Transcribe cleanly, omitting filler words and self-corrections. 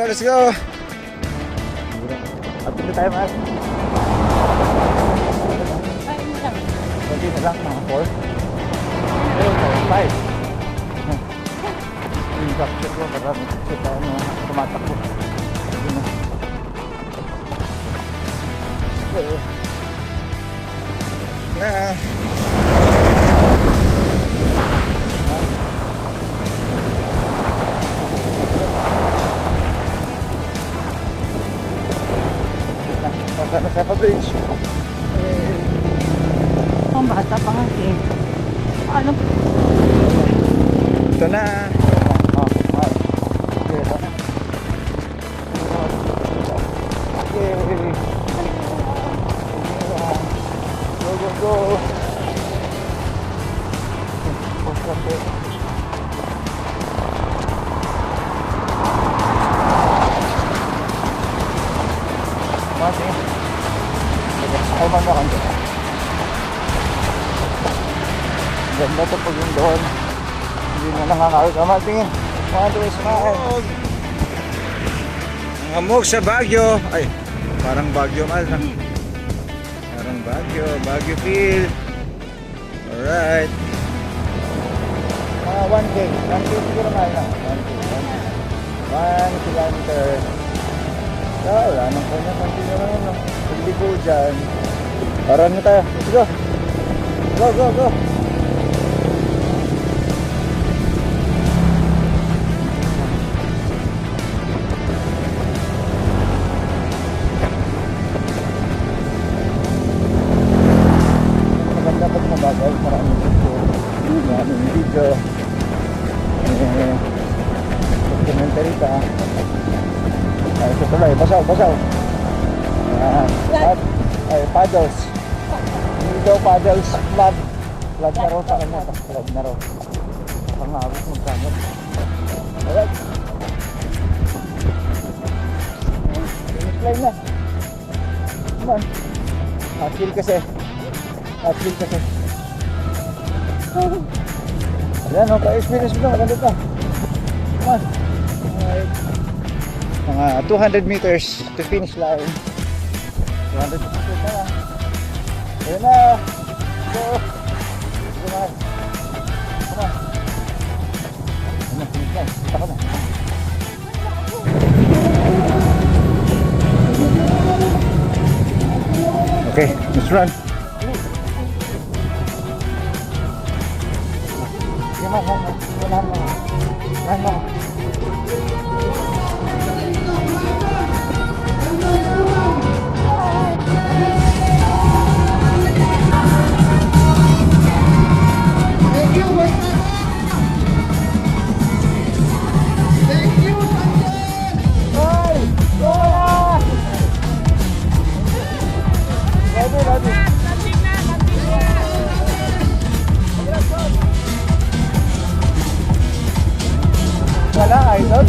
let's go. Update na tayo, Mas. Kunti na lang, mga 4. Pero, 5. Yung capture ko, para kita tumatakbo. Na. Pasok sa bridge. Ang bata pa nga eh. Ano? Ito na. Go. Masih. Ay man ako. Ganda to pag yung doon. Hindi na nangangawit. Tingin. Mga tuloy sumahin. Ngamog sa Baguio. Ay, parang Baguio mal. Parang Baguio feel. Alright. 1K. 1K siguro mahal na. 1 kilometer. So, wala nang kanya. Continue naman. No? Hindi po dyan. Paran na tayo. Let's go. Go. Dapat mabagal, maraming video, documentary ka. Ito tuloy, basaw. Paddles. Hindi daw paddles, flood na raw sa kanya, flood na raw. Pangabot magkamot. Alright. Finish line na. Come on. Chill kasi. Ayan o, pa-experience mo na, maganda pa. Come on. Alright. Mga 200 meters to finish line. 200 meters na. Ayan na. Go. Come on. Ayan na, finish line. Kita ka na. Okay, let's run. Run. Wala, idol.